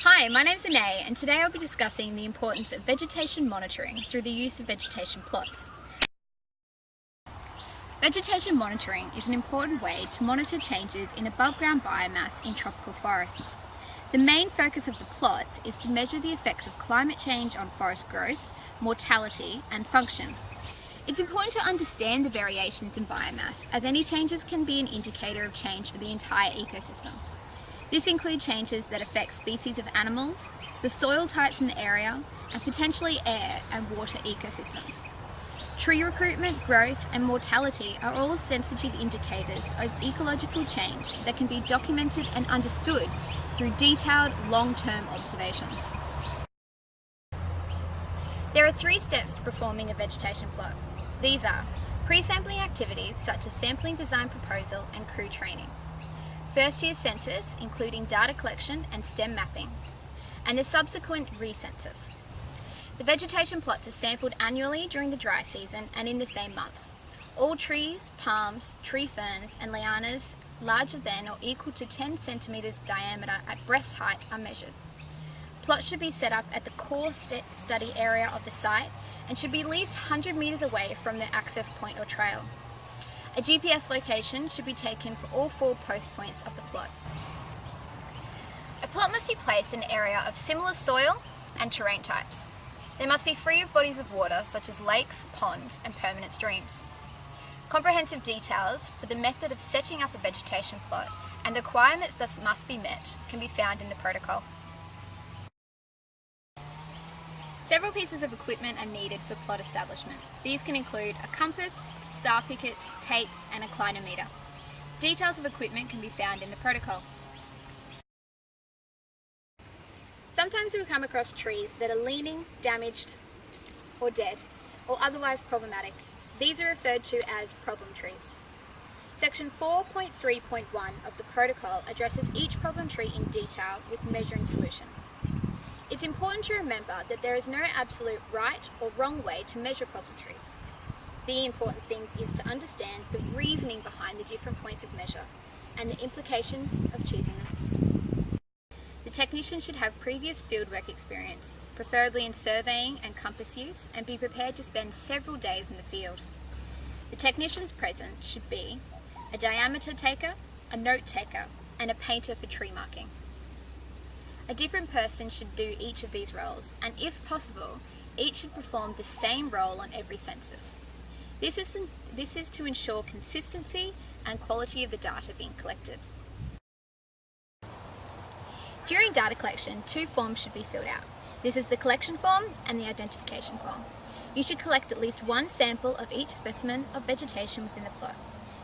Hi, my name's Anae, and today I'll be discussing the importance of vegetation monitoring through the use of vegetation plots. Vegetation monitoring is an important way to monitor changes in above-ground biomass in tropical forests. The main focus of the plots is to measure the effects of climate change on forest growth, mortality, and function. It's important to understand the variations in biomass, as any changes can be an indicator of change for the entire ecosystem. This includes changes that affect species of animals, the soil types in the area, and potentially air and water ecosystems. Tree recruitment, growth, and mortality are all sensitive indicators of ecological change that can be documented and understood through detailed, long-term observations. There are 3 steps to performing a vegetation plot. These are pre-sampling activities such as sampling design proposal and crew training, first-year census, including data collection and stem mapping, and the subsequent recensus. The vegetation plots are sampled annually during the dry season and in the same month. All trees, palms, tree ferns, and lianas larger than or equal to 10 centimetres diameter at breast height are measured. Plots should be set up at the core study area of the site and should be at least 100 metres away from the access point or trail. A GPS location should be taken for all 4 post points of the plot. A plot must be placed in an area of similar soil and terrain types. They must be free of bodies of water such as lakes, ponds, and permanent streams. Comprehensive details for the method of setting up a vegetation plot and the requirements that must be met can be found in the protocol. Several pieces of equipment are needed for plot establishment. These can include a compass, star pickets, tape, and a clinometer. Details of equipment can be found in the protocol. Sometimes we come across trees that are leaning, damaged, or dead, or otherwise problematic. These are referred to as problem trees. Section 4.3.1 of the protocol addresses each problem tree in detail with measuring solutions. It's important to remember that there is no absolute right or wrong way to measure problem trees. The important thing is to understand the reasoning behind the different points of measure and the implications of choosing them. The technician should have previous fieldwork experience, preferably in surveying and compass use, and be prepared to spend several days in the field. The technicians present should be a diameter taker, a note taker, and a painter for tree marking. A different person should do each of these roles, and if possible, each should perform the same role on every census. This is to ensure consistency and quality of the data being collected. During data collection, 2 forms should be filled out. This is the collection form and the identification form. You should collect at least 1 sample of each specimen of vegetation within the plot.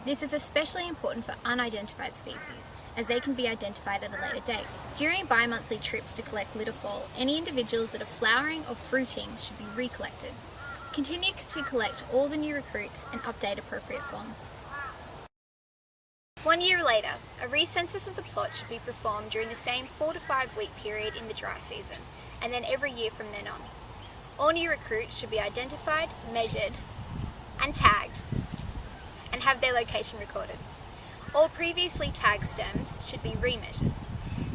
This is especially important for unidentified species, as they can be identified at a later date. During bi-monthly trips to collect litter fall, any individuals that are flowering or fruiting should be recollected. Continue to collect all the new recruits and update appropriate forms. 1 year later, a recensus of the plot should be performed during the same 4 to 5 week period in the dry season, and then every year from then on. All new recruits should be identified, measured, and tagged, and have their location recorded. All previously tagged stems should be remeasured.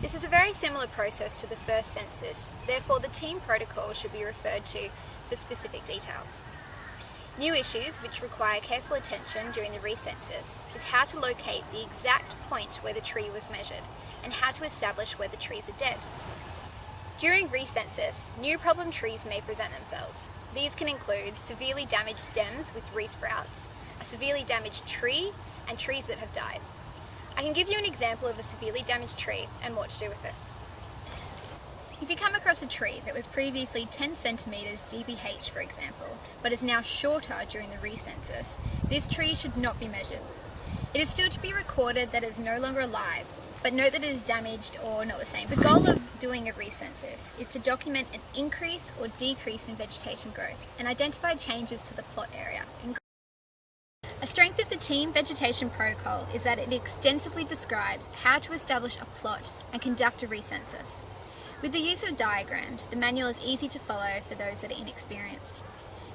This is a very similar process to the first census, therefore the team protocol should be referred to for specific details. New issues which require careful attention during the recensus is how to locate the exact point where the tree was measured and how to establish where the trees are dead. During recensus, new problem trees may present themselves. These can include severely damaged stems with resprouts, a severely damaged tree, and trees that have died. I can give you an example of a severely damaged tree and what to do with it. If you come across a tree that was previously 10 centimetres dBH, for example, but is now shorter during the recensus, this tree should not be measured. It is still to be recorded that it is no longer alive, but note that it is damaged or not the same. The goal of doing a recensus is to document an increase or decrease in vegetation growth and identify changes to the plot area. A strength of the team vegetation protocol is that it extensively describes how to establish a plot and conduct a recensus. With the use of diagrams, the manual is easy to follow for those that are inexperienced.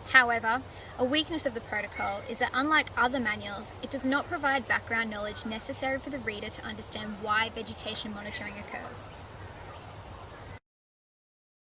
However, a weakness of the protocol is that unlike other manuals, it does not provide background knowledge necessary for the reader to understand why vegetation monitoring occurs.